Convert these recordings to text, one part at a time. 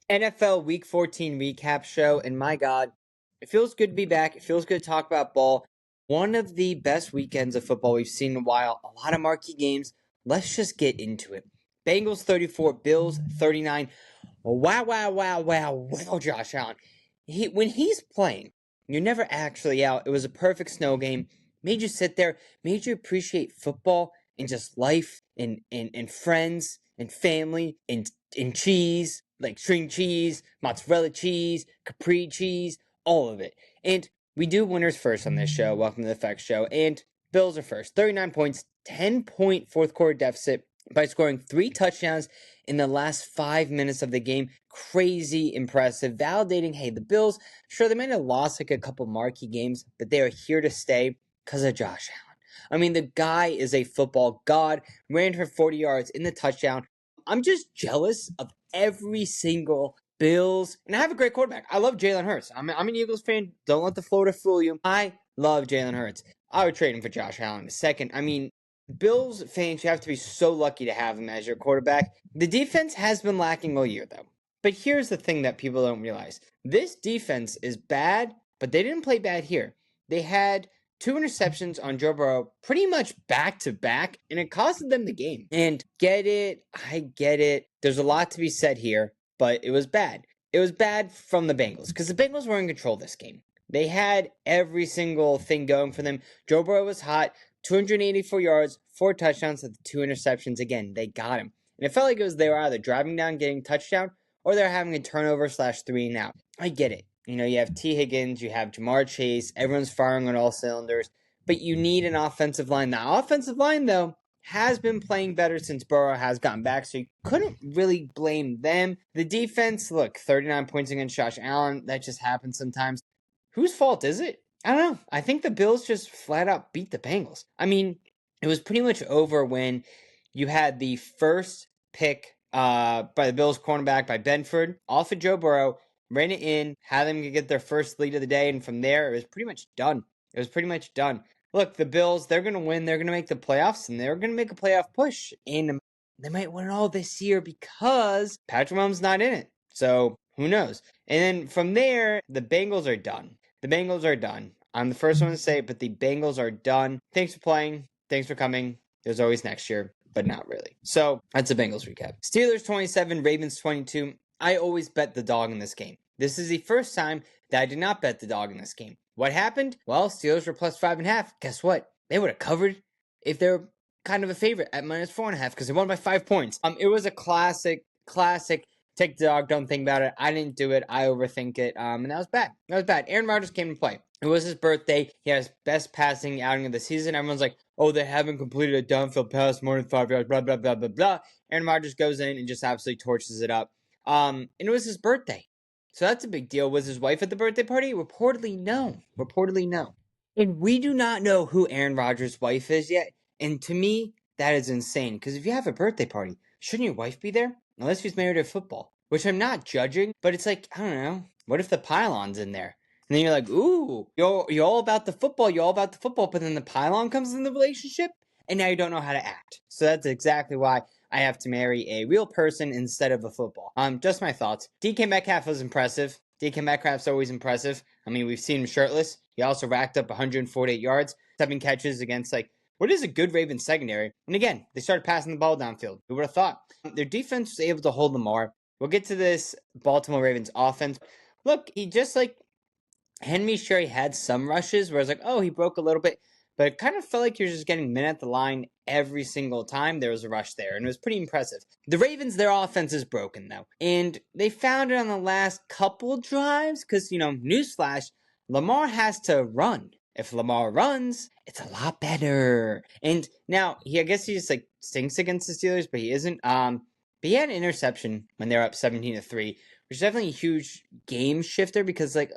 NFL Week 14 recap show, and my God, it feels good to be back. It feels good to talk about ball. One of the best weekends of football we've seen in a while. A lot of marquee games. Let's just get into it. Bengals 34, Bills 39. Wow, Josh Allen. When he's playing, you're never actually out. It was a perfect snow game. Made you sit there, made you appreciate football and just life and friends and family and cheese, like string cheese, mozzarella cheese, capri cheese, all of it. And we do winners first on this show. Welcome to the Affaka Show. And Bills are first. 39 points, 10-point fourth quarter deficit by scoring 3 touchdowns in the last 5 minutes of the game. Crazy impressive. Validating, hey, the Bills, sure, they might have lost like a couple marquee games, but they are here to stay because of Josh Allen. I mean, the guy is a football god. Ran for 40 yards in the touchdown. I'm just jealous of every single Bills. And I have a great quarterback. I love Jalen Hurts. I'm an Eagles fan. Don't let the Florida fool you. I love Jalen Hurts. I would trade him for Josh Allen in a second. I mean, Bills fans, you have to be so lucky to have him as your quarterback. The defense has been lacking all year, though. But here's the thing that people don't realize. This defense is bad, but they didn't play bad here. They had 2 interceptions on Joe Burrow pretty much back-to-back, and it costed them the game. And I get it. There's a lot to be said here, but it was bad. It was bad from the Bengals, because the Bengals were in control of this game. They had every single thing going for them. Joe Burrow was hot, 284 yards, 4 touchdowns, with 2 interceptions. Again, they got him. And it felt like they were either driving down, getting a touchdown, or they're having a turnover / 3 and out. I get it. You know, you have T. Higgins, you have Jamar Chase, everyone's firing on all cylinders, but you need an offensive line. The offensive line, though, has been playing better since Burrow has gotten back, so you couldn't really blame them. The defense, look, 39 points against Josh Allen, that just happens sometimes. Whose fault is it? I don't know. I think the Bills just flat out beat the Bengals. I mean, it was pretty much over when you had the first pick by the Bills cornerback by Benford off of Joe Burrow, ran it in, had them get their first lead of the day, and from there, it was pretty much done. Look, the Bills, they're going to win. They're going to make the playoffs, and they're going to make a playoff push. And they might win it all this year because Patrick Mahomes not in it. So, who knows? And then from there, the Bengals are done. I'm the first one to say it, but the Bengals are done. Thanks for playing. Thanks for coming. There's always next year, but not really. So, that's a Bengals recap. Steelers 27, Ravens 22. I always bet the dog in this game. This is the first time that I did not bet the dog in this game. What happened? Well, Steelers were plus 5.5. Guess what? They would have covered if they were kind of a favorite at minus 4.5 because they won by 5 points. It was a classic. Take the dog, don't think about it. I didn't do it. I overthink it. And that was bad. Aaron Rodgers came to play. It was his birthday. He had his best passing outing of the season. Everyone's like, oh, they haven't completed a downfield pass more than 5 yards, blah, blah, blah, blah, blah. Aaron Rodgers goes in and just absolutely torches it up. And it was his birthday. So that's a big deal. Was his wife at the birthday party? Reportedly, no. And we do not know who Aaron Rodgers' wife is yet. And to me, that is insane. Because if you have a birthday party, shouldn't your wife be there? Unless he's married to football. Which I'm not judging, but it's like, I don't know. What if the pylon's in there? And then you're like, ooh, you're all about the football. But then the pylon comes in the relationship, and now you don't know how to act. So that's exactly why I have to marry a real person instead of a football. Just my thoughts. DK Metcalf was impressive. DK Metcalf's always impressive. I mean, we've seen him shirtless. He also racked up 148 yards, 7 catches against, what is a good Ravens secondary. And again, they started passing the ball downfield. Who would have thought? Their defense was able to hold them more. We'll get to this Baltimore Ravens offense. Look, he just, Henry Sherry had some rushes where I was like, oh, he broke a little bit. But it kind of felt like you're just getting men at the line every single time there was a rush there. And it was pretty impressive. The Ravens, their offense is broken, though. And they found it on the last couple drives. Because, newsflash, Lamar has to run. If Lamar runs, it's a lot better. And now, I guess he just, stinks against the Steelers, but he isn't. But he had an interception when they were up 17-3, which is definitely a huge game shifter because, they're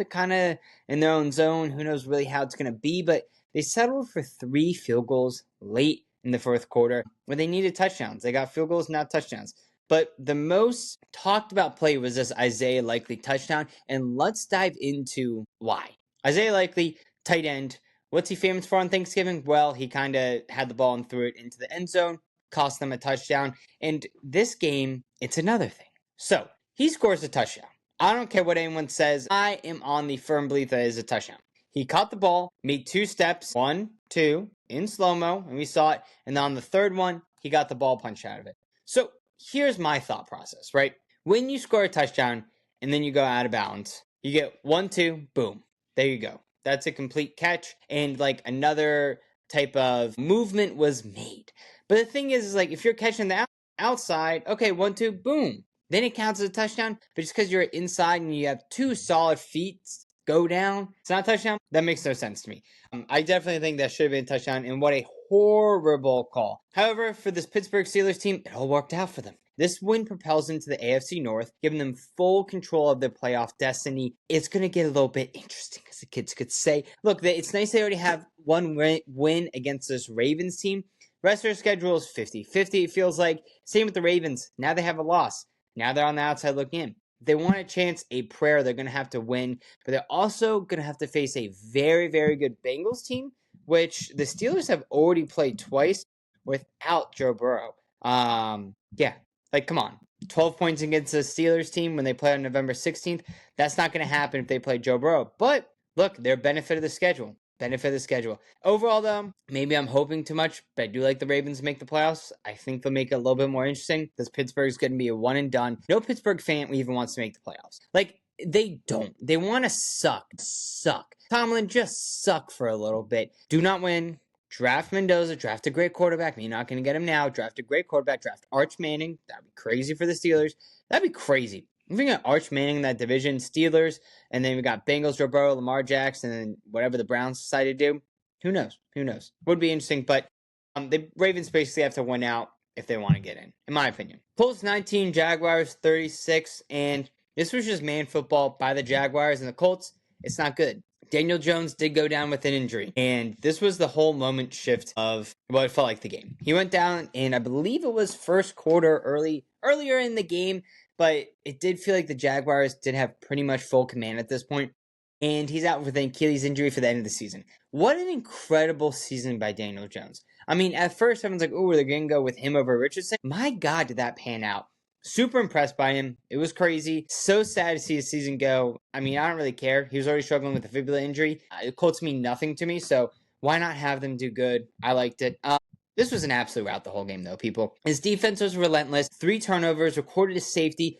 kind of in their own zone. Who knows really how it's going to be, but they settled for 3 field goals late in the fourth quarter when they needed touchdowns. They got field goals, not touchdowns. But the most talked about play was this Isaiah Likely touchdown, and let's dive into why. Isaiah Likely, tight end. What's he famous for on Thanksgiving? Well, he kind of had the ball and threw it into the end zone, cost them a touchdown. And this game, it's another thing. So, he scores a touchdown. I don't care what anyone says. I am on the firm belief that it is a touchdown. He caught the ball, made 2 steps, 1, 2, in slow-mo, and we saw it. And then on the third one, he got the ball punched out of it. So here's my thought process, right? When you score a touchdown and then you go out of bounds, you get 1, 2, boom. There you go. That's a complete catch. And like another type of movement was made. But the thing is like if you're catching the outside, okay, 1, 2, boom. Then it counts as a touchdown. But just because you're inside and you have 2 solid feet go down, it's not a touchdown. That makes no sense to me. I definitely think that should have been a touchdown, and what a horrible call. However, for this Pittsburgh Steelers team, it all worked out for them. This win propels them to the AFC North, giving them full control of their playoff destiny. It's going to get a little bit interesting, as the kids could say. Look, it's nice they already have one win against this Ravens team. Rest of their schedule is 50-50, it feels like. Same with the Ravens. Now they have a loss. Now they're on the outside looking in. If they want a chance, a prayer, they're going to have to win. But they're also going to have to face a very, very good Bengals team, which the Steelers have already played twice without Joe Burrow. Yeah, like, come on. 12 points against the Steelers team when they play on November 16th. That's not going to happen if they play Joe Burrow. But, look, they're benefit of the schedule. Overall, though, maybe I'm hoping too much, but I do like the Ravens to make the playoffs. I think they'll make it a little bit more interesting because Pittsburgh's going to be a one and done. No Pittsburgh fan even wants to make the playoffs. Like, they don't. They want to suck. Tomlin, just suck for a little bit. Do not win. Draft Mendoza. Draft a great quarterback. You're not going to get him now. Draft a great quarterback. Draft Arch Manning. That'd be crazy for the Steelers. That'd be crazy. If we got Arch Manning in that division, Steelers, and then we got Bengals, Joe Burrow, Lamar Jackson, and whatever the Browns decide to do, who knows? Would be interesting, but the Ravens basically have to win out if they want to get in my opinion. Colts 19, Jaguars 36, and this was just man football by the Jaguars, and the Colts, it's not good. Daniel Jones did go down with an injury, and this was the whole moment shift of what it felt like the game. He went down in, I believe it was first quarter, earlier in the game, but it did feel like the Jaguars did have pretty much full command at this point. And he's out with an Achilles injury for the end of the season. What an incredible season by Daniel Jones. I mean, at first, everyone's like, oh, they're going to go with him over Richardson. My God, did that pan out. Super impressed by him. It was crazy. So sad to see his season go. I mean, I don't really care. He was already struggling with a fibula injury. The Colts mean nothing to me, so why not have them do good? I liked it. This was an absolute rout the whole game, though, people. His defense was relentless. 3 turnovers, recorded a safety,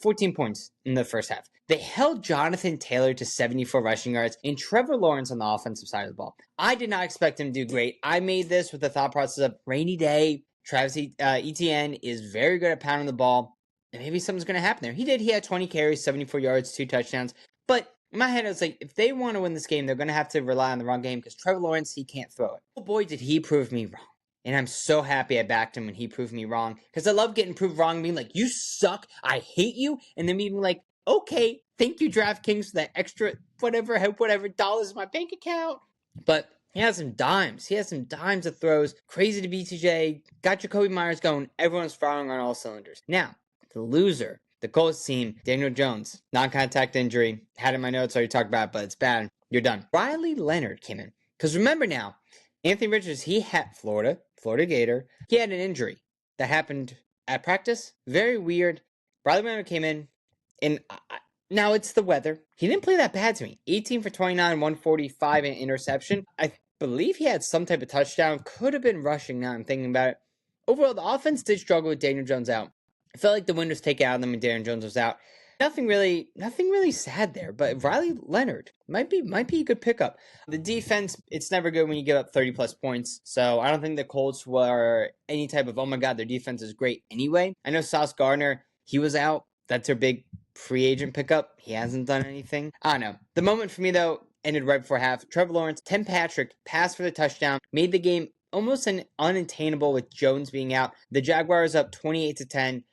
14 points in the first half. They held Jonathan Taylor to 74 rushing yards and Trevor Lawrence on the offensive side of the ball. I did not expect him to do great. I made this with the thought process of rainy day. Travis Etienne is very good at pounding the ball, and maybe something's going to happen there. He did. He had 20 carries, 74 yards, 2 touchdowns. But in my head, I was like, if they want to win this game, they're going to have to rely on the run game because Trevor Lawrence, he can't throw it. Oh boy, did he prove me wrong. And I'm so happy I backed him when he proved me wrong. Because I love getting proved wrong, being like, you suck, I hate you. And then being like, okay, thank you, DraftKings, for that extra whatever dollars in my bank account. But he has some dimes. He has some dimes of throws. Crazy to BTJ. Got Jacoby Myers going. Everyone's firing on all cylinders. Now, the loser, the Colts team, Daniel Jones, non-contact injury. Had it in my notes, already talked about it, but it's bad. You're done. Riley Leonard came in. Because remember now, Anthony Richards, he had Florida Gator. He had an injury that happened at practice. Very weird. Riley Leonard came in, and now it's the weather. He didn't play that bad to me. 18 for 29, 145, and interception. I believe he had some type of touchdown. Could have been rushing now I'm thinking about it. Overall, the offense did struggle with Daniel Jones out. I felt like the wind was taken out of them when Daniel Jones was out. Nothing really sad there, but Riley Leonard might be a good pickup. The defense, it's never good when you give up 30-plus points, so I don't think the Colts were any type of, oh my God, their defense is great anyway. I know Sauce Gardner, he was out. That's their big free agent pickup. He hasn't done anything. I don't know. The moment for me, though, ended right before half. Trevor Lawrence, Tim Patrick, passed for the touchdown, made the game almost unattainable with Jones being out. The Jaguars up 28-10.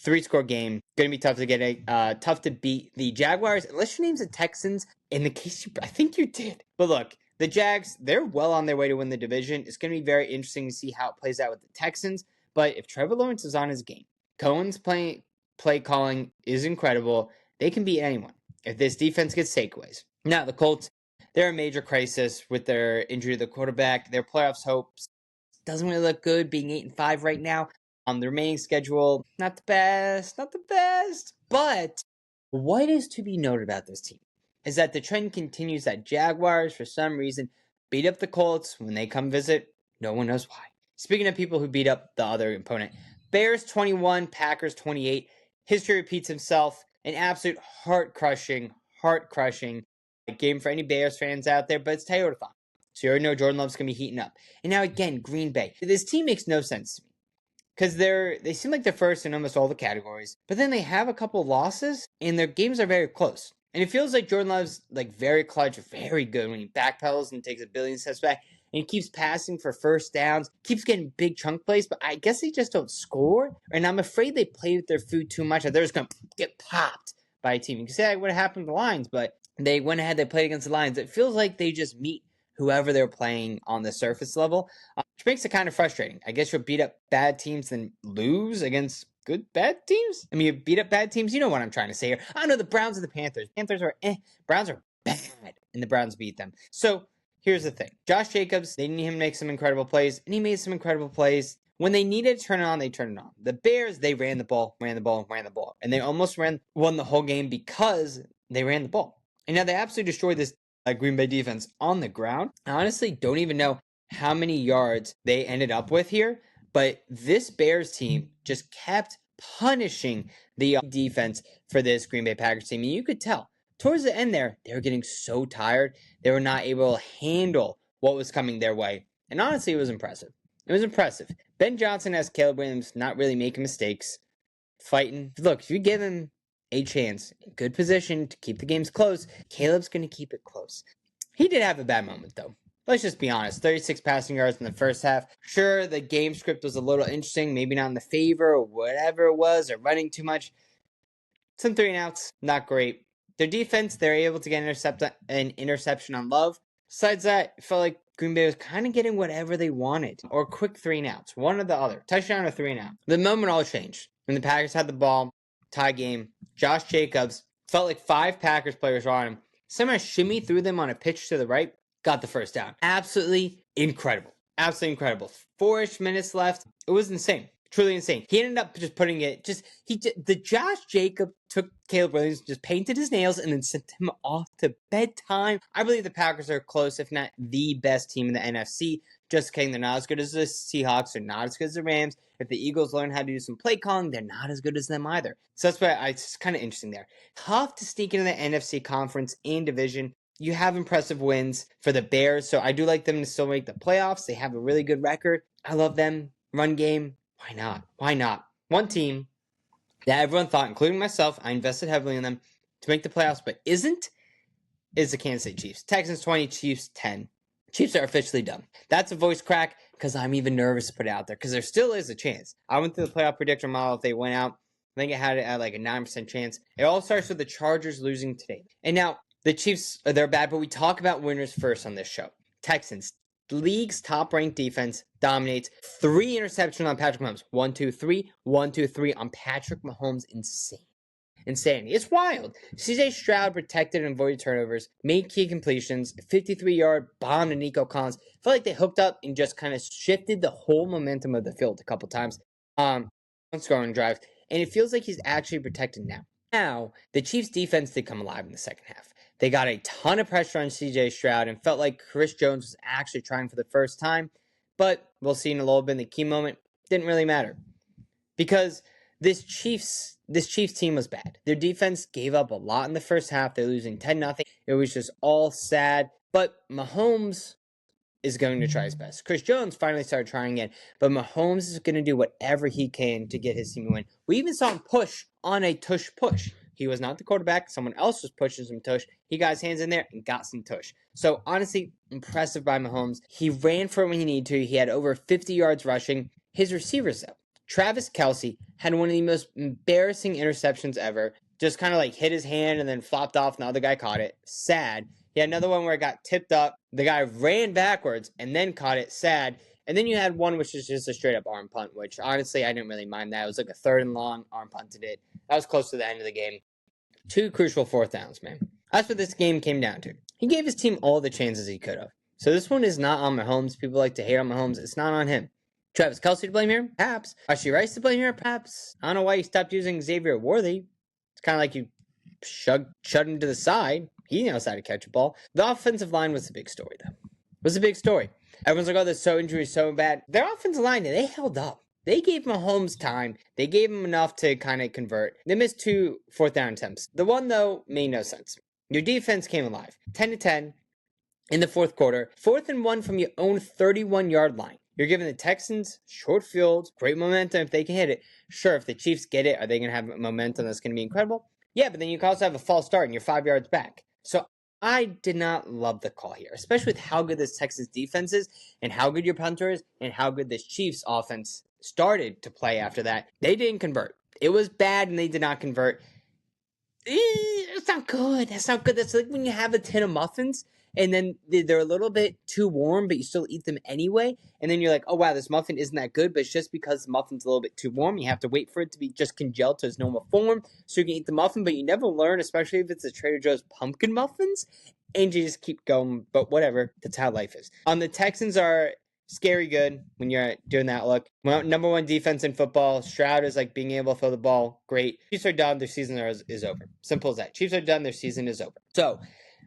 3-score game. Going to be tough to get tough to beat the Jaguars. Unless your name's the Texans, in the case I think you did. But look, the Jags, they're well on their way to win the division. It's going to be very interesting to see how it plays out with the Texans. But if Trevor Lawrence is on his game, Cohen's play calling is incredible. They can beat anyone if this defense gets takeaways. Now, the Colts, they're a major crisis with their injury to the quarterback. Their playoffs hopes doesn't really look good, being 8-5 right now. The remaining schedule, not the best. But what is to be noted about this team is that the trend continues that Jaguars, for some reason, beat up the Colts when they come visit. No one knows why. Speaking of people who beat up the other opponent, Bears 21, Packers 28. History repeats itself. An absolute heart-crushing game for any Bears fans out there, but it's Toyotathon. So you already know Jordan Love's going to be heating up. And now again, Green Bay. This team makes no sense to me because they seem like they're first in almost all the categories, but then they have a couple losses and their games are very close. And it feels like Jordan Love's like very clutch, very good when he backpedals and takes a billion steps back. And he keeps passing for first downs, keeps getting big chunk plays, but I guess they just don't score. And I'm afraid they play with their food too much. They're just going to get popped by a team. You can say what happened to the Lions, but they went ahead, they played against the Lions. It feels like they just meet whoever they're playing on the surface level, which makes it kind of frustrating. I guess you'll beat up bad teams and lose against good bad teams. I mean, you beat up bad teams. You know what I'm trying to say here. I know the Browns and the Panthers. Panthers are Browns are bad, and the Browns beat them. So here's the thing. Josh Jacobs, they need him to make some incredible plays, and he made some incredible plays. When they needed to turn it on, they turned it on. The Bears, they ran the ball. And they almost won the whole game because they ran the ball. And now they absolutely destroyed this Green Bay defense on the ground. I honestly don't even know how many yards they ended up with here, but this Bears team just kept punishing the defense for this Green Bay Packers team. And you could tell towards the end there, they were getting so tired. They were not able to handle what was coming their way. And honestly, it was impressive. Ben Johnson has Caleb Williams not really making mistakes, fighting. Look, if you give him a chance, in good position to keep the games close, Caleb's going to keep it close. He did have a bad moment, though. Let's just be honest. 36 passing yards in the first half. Sure, the game script was a little interesting, maybe not in the favor or whatever it was, or running too much. Some 3-and-outs, not great. Their defense, they're able to get an interception on Love. Besides that, it felt like Green Bay was kind of getting whatever they wanted. Or quick 3-and-outs, one or the other. Touchdown or 3-and-out. The moment all changed. When the Packers had the ball, tie game, Josh Jacobs, felt like 5 Packers players were on him. Somehow shimmy threw them on a pitch to the right, got the first down. Absolutely incredible. 4-ish minutes left. It was insane. Truly insane. He ended up just putting it, the Josh Jacobs took Caleb Williams, just painted his nails, and then sent him off to bedtime. I believe the Packers are close, if not the best team in the NFC. Just kidding, they're not as good as the Seahawks, they're not as good as the Rams. If the Eagles learn how to do some play calling, they're not as good as them either. So that's why it's kind of interesting there. Tough to sneak into the NFC conference and division. You have impressive wins for the Bears, so I do like them to still make the playoffs. They have a really good record. I love them. Run game. Why not? One team that everyone thought, including myself, I invested heavily in them to make the playoffs, but is the Kansas City Chiefs. Texans 20, Chiefs 10. Chiefs are officially done. That's a voice crack because I'm even nervous to put it out there because there still is a chance. I went through the playoff predictor model. If they went out, I think it had it at like a 9% chance. It all starts with the Chargers losing today. And now the Chiefs, they're bad, but we talk about winners first on this show. Texans, league's top-ranked defense, dominates. 3 interceptions on Patrick Mahomes. 1, 2, 3. 1, 2, 3 on Patrick Mahomes. Insanity. It's wild. CJ Stroud protected and avoided turnovers, made key completions, 53-yard bomb to Nico Collins. Felt like they hooked up and just kind of shifted the whole momentum of the field a couple times on scoring drives. And it feels like he's actually protected now. Now, the Chiefs' defense did come alive in the second half. They got a ton of pressure on CJ Stroud and felt like Chris Jones was actually trying for the first time. But we'll see in a little bit in the key moment. Didn't really matter. Because this Chiefs team was bad. Their defense gave up a lot in the first half. They're losing 10-0. It was just all sad. But Mahomes is going to try his best. Chris Jones finally started trying again. But Mahomes is going to do whatever he can to get his team to win. We even saw him push on a tush push. He was not the quarterback. Someone else was pushing some tush. He got his hands in there and got some tush. So, honestly, impressive by Mahomes. He ran for it when he needed to. He had over 50 yards rushing. His receivers, though. Travis Kelce had one of the most embarrassing interceptions ever. Just kind of like hit his hand and then flopped off and the other guy caught it. Sad. He had another one where it got tipped up. The guy ran backwards and then caught it. Sad. And then you had one which is just a straight up arm punt, which honestly I didn't really mind that. It was like a 3rd and long arm punted it. That was close to the end of the game. 2 crucial 4th downs, man. That's what this game came down to. He gave his team all the chances he could have. So this one is not on Mahomes. People like to hate on Mahomes. It's not on him. Travis Kelce to blame here? Perhaps. Rashee Rice to blame here? Perhaps. I don't know why you stopped using Xavier Worthy. It's kind of like you shut him to the side. He knows how to catch a ball. The offensive line was the big story, though. It was a big story. Everyone's like, oh, this so injury is so bad. Their offensive line, they held up. They gave Mahomes time. They gave him enough to kind of convert. They missed 2 fourth-down attempts. The one, though, made no sense. Your defense came alive. 10-10 in the fourth quarter. 4th and 1 from your own 31-yard line. You're giving the Texans short field, great momentum if they can hit it. Sure, if the Chiefs get it, are they going to have momentum that's going to be incredible? Yeah, but then you can also have a false start and you're 5 yards back. So I did not love the call here, especially with how good this Texas defense is and how good your punter is and how good this Chiefs offense started to play after that. They didn't convert. It was bad and they did not convert. It's not good. That's not good. That's like when you have a tin of muffins and then they're a little bit too warm, but you still eat them anyway. And then you're like, oh, wow, this muffin isn't that good, but it's just because the muffin's a little bit too warm. You have to wait for it to be just congealed to its normal form so you can eat the muffin, but you never learn, especially if it's a Trader Joe's pumpkin muffins, and you just keep going. But whatever, that's how life is. The Texans are scary good when you're doing that look. Well, number 1 defense in football. Stroud is like being able to throw the ball. Great. Chiefs are done. Their season is over. Simple as that. Chiefs are done. Their season is over. So,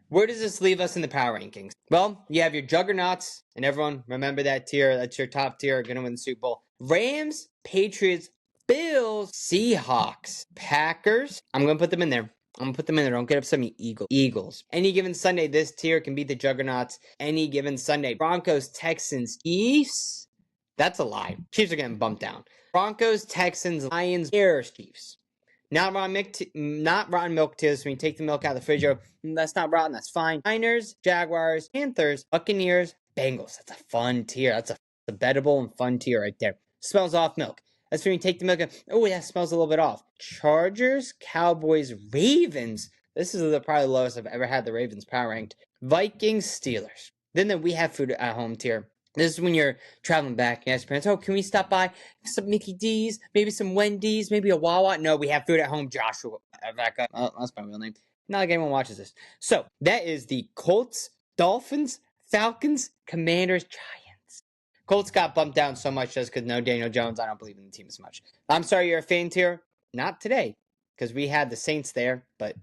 where does this leave us in the power rankings? Well, you have your juggernauts, and everyone remember that tier. That's your top tier. Going to win the Super Bowl. Rams, Patriots, Bills, Seahawks, Packers. I'm going to put them in there. Don't get upset with me, Eagles. Any given Sunday, this tier can beat the juggernauts. Any given Sunday. Broncos, Texans, Chiefs. That's a lie. Chiefs are getting bumped down. Broncos, Texans, Lions, Bears, Chiefs. Not rotten milk tiers. When you take the milk out of the refrigerator, that's not rotten. That's fine. Niners, Jaguars, Panthers, Buccaneers, Bengals. That's a fun tier. That's a bettable and fun tier right there. Smells off milk. That's when you take the milk and, oh, that smells a little bit off. Chargers, Cowboys, Ravens. This is probably the lowest I've ever had the Ravens power ranked. Vikings, Steelers. Then we have food at home tier. This is when you're traveling back. You ask your parents, oh, can we stop by some Mickey D's, maybe some Wendy's, maybe a Wawa? No, we have food at home, Joshua. Affaka. Oh, that's my real name. Not like anyone watches this. So, that is the Colts, Dolphins, Falcons, Commanders, Giants. Colts got bumped down so much just because no Daniel Jones. I don't believe in the team as much. I'm sorry you're a fan tier. Not today, because we had the Saints there, but,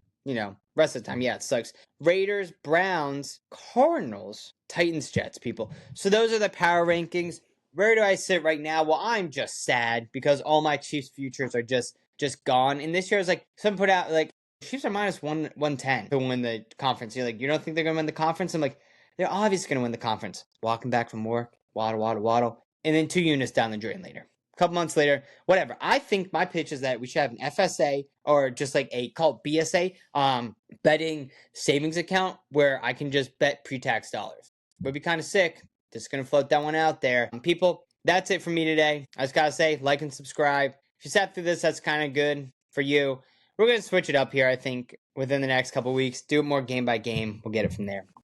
rest of the time, yeah, it sucks. Raiders, Browns, Cardinals, Titans, Jets, people. So those are the power rankings. Where do I sit right now? Well, I'm just sad because all my Chiefs futures are just gone. And this year, I was like, someone put out, like, Chiefs are minus 110 to win the conference. You're like, you don't think they're going to win the conference? I'm like, they're obviously going to win the conference. Walking back from work, waddle. And then 2 units down the drain later. A couple months later, whatever. I think my pitch is that we should have an FSA or just like call it BSA, betting savings account where I can just bet pre-tax dollars. Would be kind of sick. Just going to float that one out there. People, that's it for me today. I just got to say, like and subscribe. If you sat through this, that's kind of good for you. We're going to switch it up here, I think, within the next couple weeks. Do it more game by game. We'll get it from there.